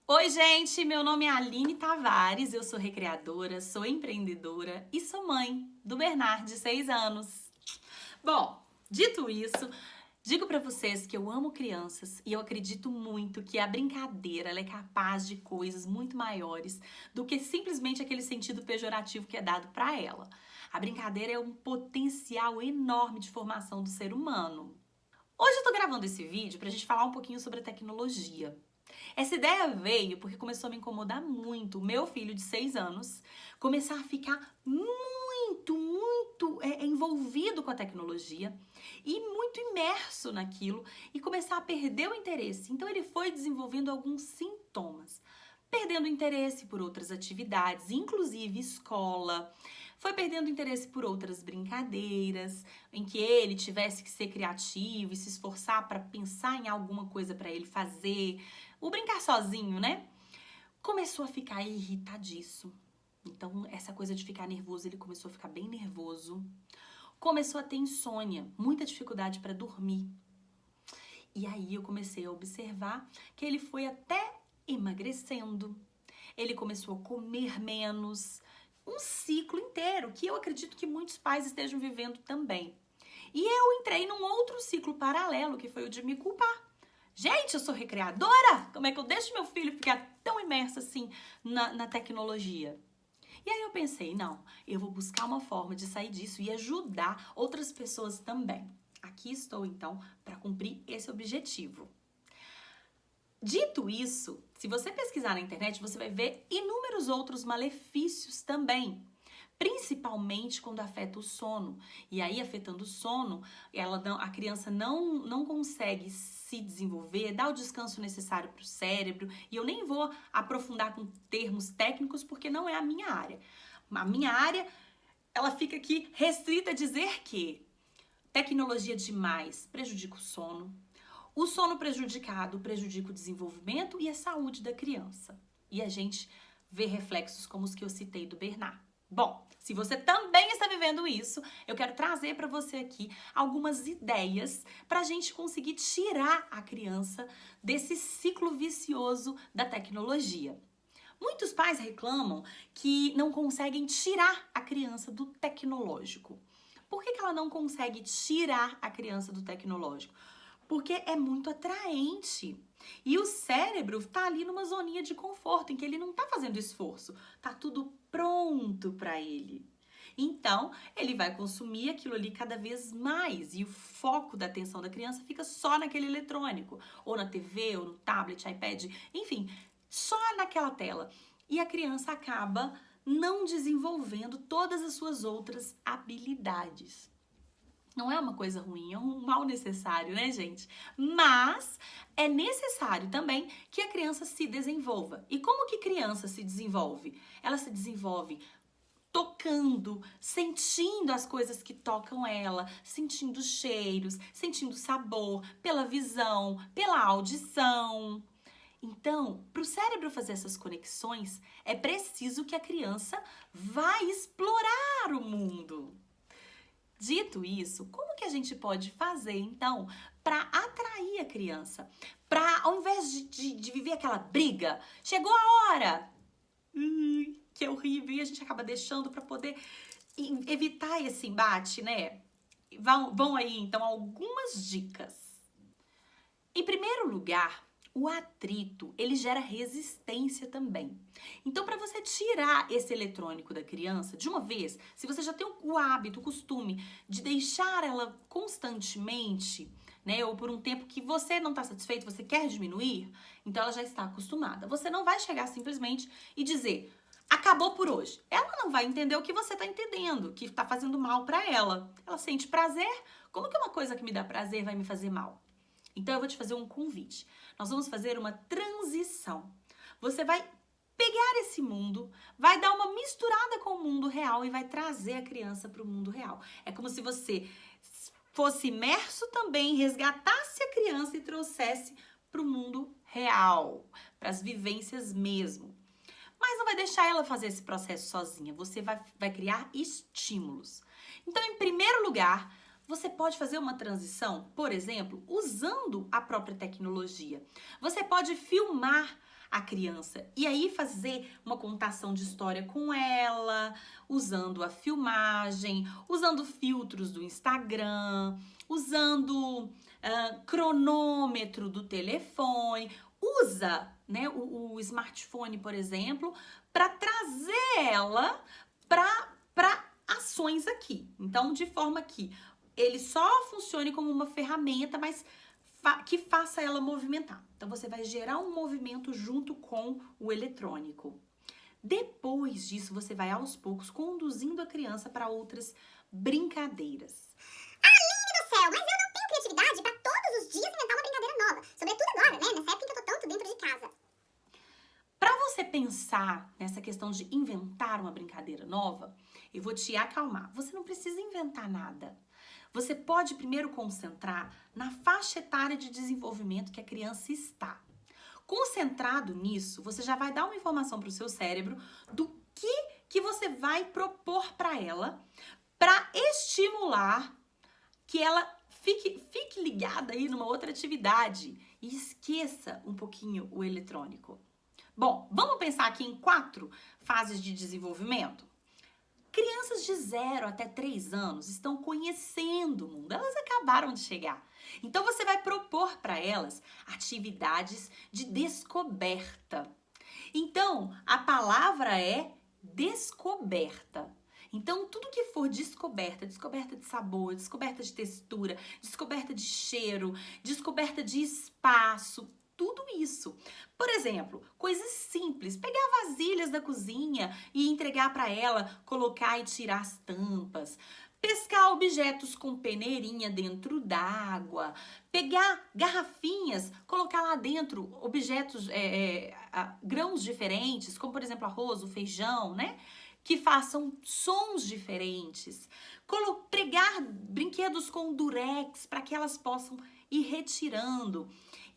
Oi, gente! Meu nome é Aline Tavares, eu sou recreadora, sou empreendedora e sou mãe do Bernard, de 6 anos. Bom, dito isso, digo pra vocês que eu amo crianças e eu acredito muito que a brincadeira ela é capaz de coisas muito maiores do que simplesmente aquele sentido pejorativo que é dado pra ela. A brincadeira é um potencial enorme de formação do ser humano. Hoje eu tô gravando esse vídeo pra gente falar um pouquinho sobre a tecnologia. Essa ideia veio porque começou a me incomodar muito. O meu filho de 6 anos começar a ficar muito envolvido com a tecnologia e muito imerso naquilo e começar a perder o interesse. Então ele foi desenvolvendo alguns sintomas. Perdendo interesse por outras atividades, inclusive escola. Foi perdendo interesse por outras brincadeiras, em que ele tivesse que ser criativo e se esforçar para pensar em alguma coisa para ele fazer. O brincar sozinho, né? Começou a ficar irritadiço. Então, essa coisa de ficar nervoso, ele começou a ficar bem nervoso. Começou a ter insônia, muita dificuldade para dormir. E aí eu comecei a observar que ele foi até emagrecendo. Ele começou a comer menos. Um ciclo inteiro que eu acredito que muitos pais estejam vivendo também. E eu entrei num outro ciclo paralelo, que foi o de me culpar. Gente, eu sou recreadora? Como é que eu deixo meu filho ficar tão imerso assim na tecnologia? E aí eu pensei, não, eu vou buscar uma forma de sair disso e ajudar outras pessoas também. Aqui estou então para cumprir esse objetivo. Dito isso, se você pesquisar na internet, você vai ver inúmeros outros malefícios também. Principalmente quando afeta o sono. E aí, afetando o sono, a criança não consegue se desenvolver, dar o descanso necessário para o cérebro. E eu nem vou aprofundar com termos técnicos, porque não é a minha área. A minha área, ela fica aqui restrita a dizer que tecnologia demais prejudica o sono. O sono prejudicado prejudica o desenvolvimento e a saúde da criança. E a gente vê reflexos como os que eu citei do Bernard. Bom, se você também está vivendo isso, eu quero trazer para você aqui algumas ideias para a gente conseguir tirar a criança desse ciclo vicioso da tecnologia. Muitos pais reclamam que não conseguem tirar a criança do tecnológico. Por que ela não consegue tirar a criança do tecnológico? Porque é muito atraente. E o cérebro tá ali numa zoninha de conforto, em que ele não tá fazendo esforço. Tá tudo pronto para ele. Então, ele vai consumir aquilo ali cada vez mais. E o foco da atenção da criança fica só naquele eletrônico. Ou na TV, ou no tablet, iPad, enfim, só naquela tela. E a criança acaba não desenvolvendo todas as suas outras habilidades. Não é uma coisa ruim, é um mal necessário, né, gente? Mas é necessário também que a criança se desenvolva. E como que criança se desenvolve? Ela se desenvolve tocando, sentindo as coisas que tocam ela, sentindo cheiros, sentindo sabor, pela visão, pela audição. Então, para o cérebro fazer essas conexões, é preciso que a criança vá explorar o mundo. Dito isso, como que a gente pode fazer, então, para atrair a criança? Para, ao invés de viver aquela briga, chegou a hora, que é horrível, e a gente acaba deixando para poder evitar esse embate, né? Vão aí, então, algumas dicas. Em primeiro lugar, o atrito, ele gera resistência também. Então, para você tirar esse eletrônico da criança, de uma vez, se você já tem o hábito, o costume de deixar ela constantemente, né, ou por um tempo que você não está satisfeito, você quer diminuir, então ela já está acostumada. Você não vai chegar simplesmente e dizer, acabou por hoje. Ela não vai entender o que você está entendendo, que está fazendo mal para ela. Ela sente prazer. Como que uma coisa que me dá prazer vai me fazer mal? Então eu vou te fazer um convite. Nós vamos fazer uma transição. Você vai pegar esse mundo, vai dar uma misturada com o mundo real e vai trazer a criança para o mundo real. É como se você fosse imerso também, resgatasse a criança e trouxesse para o mundo real, para as vivências mesmo. Mas não vai deixar ela fazer esse processo sozinha. Você vai criar estímulos. Então, em primeiro lugar, você pode fazer uma transição, por exemplo, usando a própria tecnologia. Você pode filmar a criança e aí fazer uma contação de história com ela, usando a filmagem, usando filtros do Instagram, usando cronômetro do telefone. Usa, né, o smartphone, por exemplo, para trazer ela para ações aqui. Então, de forma que ele só funcione como uma ferramenta, mas que faça ela movimentar. Então, você vai gerar um movimento junto com o eletrônico. Depois disso, você vai aos poucos conduzindo a criança para outras brincadeiras. Aline do céu, mas eu não tenho criatividade para todos os dias inventar uma brincadeira nova. Sobretudo agora, né? Nessa época que eu tô tanto dentro de casa. Para você pensar nessa questão de inventar uma brincadeira nova, eu vou te acalmar. Você não precisa inventar nada. Você pode primeiro concentrar na faixa etária de desenvolvimento que a criança está. Concentrado nisso, você já vai dar uma informação para o seu cérebro do que você vai propor para ela para estimular que ela fique ligada aí numa outra atividade e esqueça um pouquinho o eletrônico. Bom, vamos pensar aqui em 4 fases de desenvolvimento? Crianças de 0 até 3 anos estão conhecendo o mundo, elas acabaram de chegar. Então você vai propor para elas atividades de descoberta. Então, a palavra é descoberta. Então, tudo que for descoberta, descoberta de sabor, descoberta de textura, descoberta de cheiro, descoberta de espaço, tudo isso. Por exemplo, coisas simples, pegar vasilhas da cozinha e entregar para ela, colocar e tirar as tampas. Pescar objetos com peneirinha dentro d'água. Pegar garrafinhas, colocar lá dentro objetos, grãos diferentes, como por exemplo arroz, o feijão, né? Que façam sons diferentes. Pregar brinquedos com durex para que elas possam ir retirando.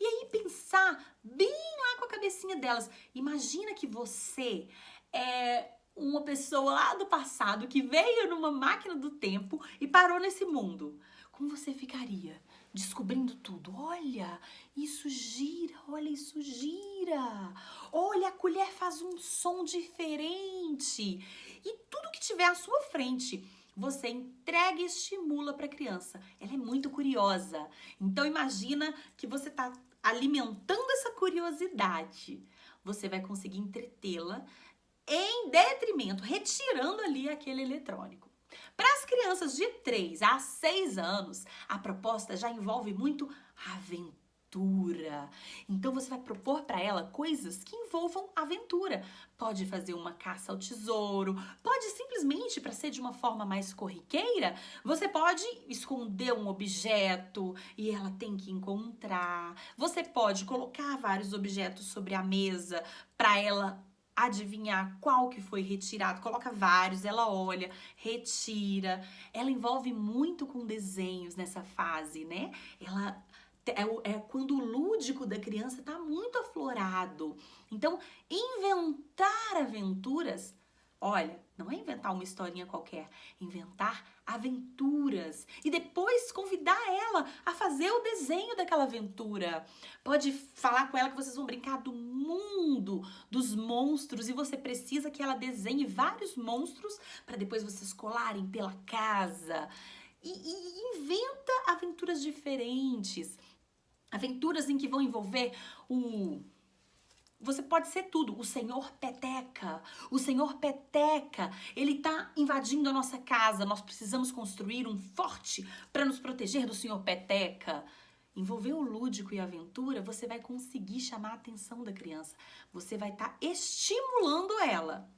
E aí pensar bem lá com a cabecinha delas. Imagina que você é uma pessoa lá do passado que veio numa máquina do tempo e parou nesse mundo. Como você ficaria? Descobrindo tudo. Olha, isso gira, olha, isso gira. Olha, a colher faz um som diferente. E tudo que tiver à sua frente, você entrega e estimula para a criança. Ela é muito curiosa. Então imagina que você está alimentando essa curiosidade. Você vai conseguir entretê-la em detrimento, retirando ali aquele eletrônico. Para as crianças de 3 a 6 anos, a proposta já envolve muito aventura. Então você vai propor para ela coisas que envolvam aventura. Pode fazer uma caça ao tesouro, pode simplesmente, para ser de uma forma mais corriqueira, você pode esconder um objeto e ela tem que encontrar. Você pode colocar vários objetos sobre a mesa para ela adivinhar qual que foi retirado. Coloca vários, ela olha, retira. Ela envolve muito com desenhos nessa fase, né? Ela é quando o lúdico da criança está muito aflorado. Então, inventar aventuras, olha, não é inventar uma historinha qualquer, inventar aventuras e depois convidar ela a fazer o desenho daquela aventura. Pode falar com ela que vocês vão brincar do mundo dos monstros e você precisa que ela desenhe vários monstros para depois vocês colarem pela casa. E inventa aventuras diferentes. Aventuras em que vão envolver Você pode ser tudo. O Senhor Peteca. O Senhor Peteca, ele tá invadindo a nossa casa. Nós precisamos construir um forte para nos proteger do Senhor Peteca. Envolver o lúdico e a aventura, você vai conseguir chamar a atenção da criança. Você vai estar estimulando ela.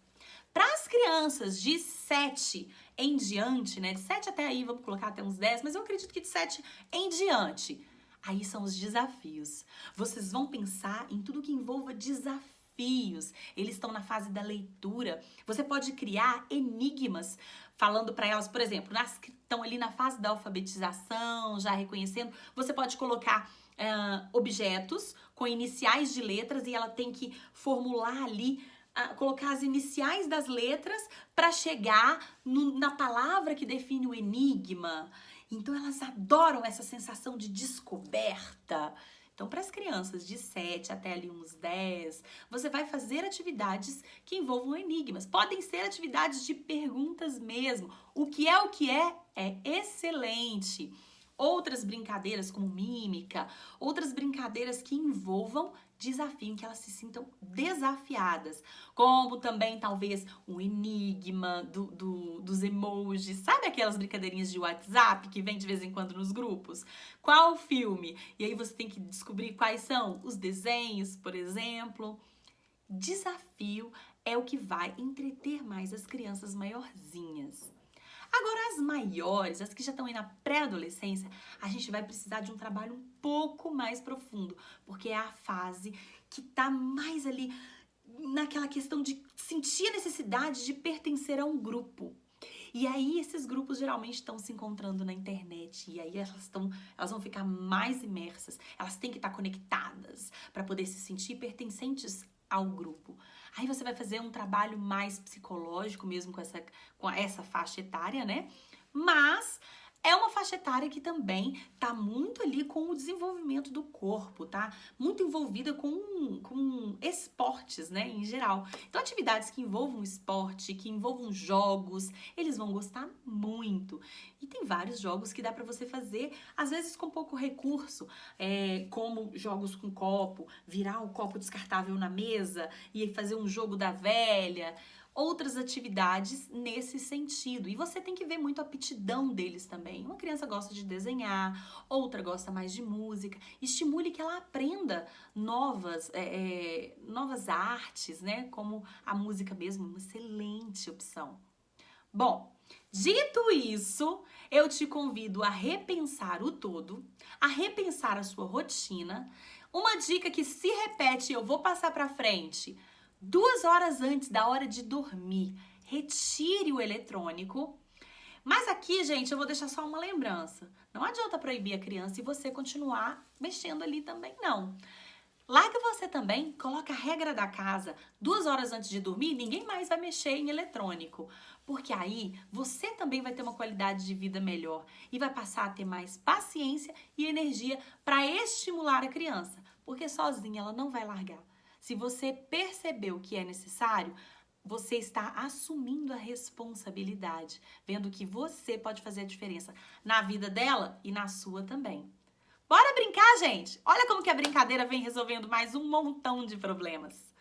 Para as crianças de 7 em diante, né? De 7 até aí, vamos colocar até uns 10, mas eu acredito que de 7 em diante. Aí são os desafios. Vocês vão pensar em tudo que envolva desafios. Eles estão na fase da leitura. Você pode criar enigmas, falando para elas, por exemplo, nas que estão ali na fase da alfabetização, já reconhecendo. Você pode colocar objetos com iniciais de letras e ela tem que formular ali, colocar as iniciais das letras para chegar na palavra que define o enigma. Então, elas adoram essa sensação de descoberta. Então, para as crianças de 7 até ali uns 10, você vai fazer atividades que envolvam enigmas. Podem ser atividades de perguntas mesmo. O que é excelente. Outras brincadeiras como mímica, outras brincadeiras que envolvam desafio, em que elas se sintam desafiadas. Como também, talvez, um enigma dos emojis. Sabe aquelas brincadeirinhas de WhatsApp que vem de vez em quando nos grupos? Qual filme? E aí você tem que descobrir quais são os desenhos, por exemplo. Desafio é o que vai entreter mais as crianças maiorzinhas. Agora, as maiores, as que já estão aí na pré-adolescência, a gente vai precisar de um trabalho um pouco mais profundo, porque é a fase que tá mais ali naquela questão de sentir a necessidade de pertencer a um grupo. E aí, esses grupos geralmente estão se encontrando na internet, e aí elas vão ficar mais imersas, elas têm que estar conectadas para poder se sentir pertencentes ao grupo. Aí você vai fazer um trabalho mais psicológico mesmo com essa faixa etária, né? Mas é uma faixa etária que também tá muito ali com o desenvolvimento do corpo, tá? Muito envolvida com esportes, né, em geral. Então, atividades que envolvam esporte, que envolvam jogos, eles vão gostar muito. E tem vários jogos que dá pra você fazer, às vezes com pouco recurso, como jogos com copo, virar o copo descartável na mesa e fazer um jogo da velha. Outras atividades nesse sentido. E você tem que ver muito a aptidão deles também. Uma criança gosta de desenhar, outra gosta mais de música. Estimule que ela aprenda novas artes, né? Como a música mesmo, uma excelente opção. Bom, dito isso, eu te convido a repensar o todo, a repensar a sua rotina. Uma dica que se repete, eu vou passar para frente. 2 horas antes da hora de dormir, retire o eletrônico. Mas aqui, gente, eu vou deixar só uma lembrança. Não adianta proibir a criança e você continuar mexendo ali também, não. Larga você também, coloca a regra da casa. 2 horas antes de dormir, ninguém mais vai mexer em eletrônico. Porque aí, você também vai ter uma qualidade de vida melhor. E vai passar a ter mais paciência e energia para estimular a criança. Porque sozinha ela não vai largar. Se você percebeu que é necessário, você está assumindo a responsabilidade, vendo que você pode fazer a diferença na vida dela e na sua também. Bora brincar, gente? Olha como que a brincadeira vem resolvendo mais um montão de problemas.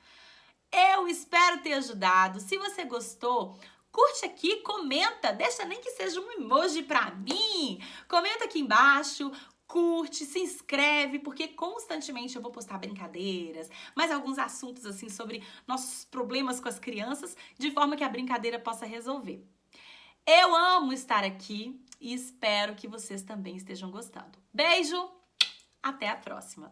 Eu espero ter ajudado. Se você gostou, curte aqui, comenta, deixa nem que seja um emoji pra mim. Comenta aqui embaixo. Curte, se inscreve, porque constantemente eu vou postar brincadeiras, mais alguns assuntos assim sobre nossos problemas com as crianças, de forma que a brincadeira possa resolver. Eu amo estar aqui e espero que vocês também estejam gostando. Beijo, até a próxima!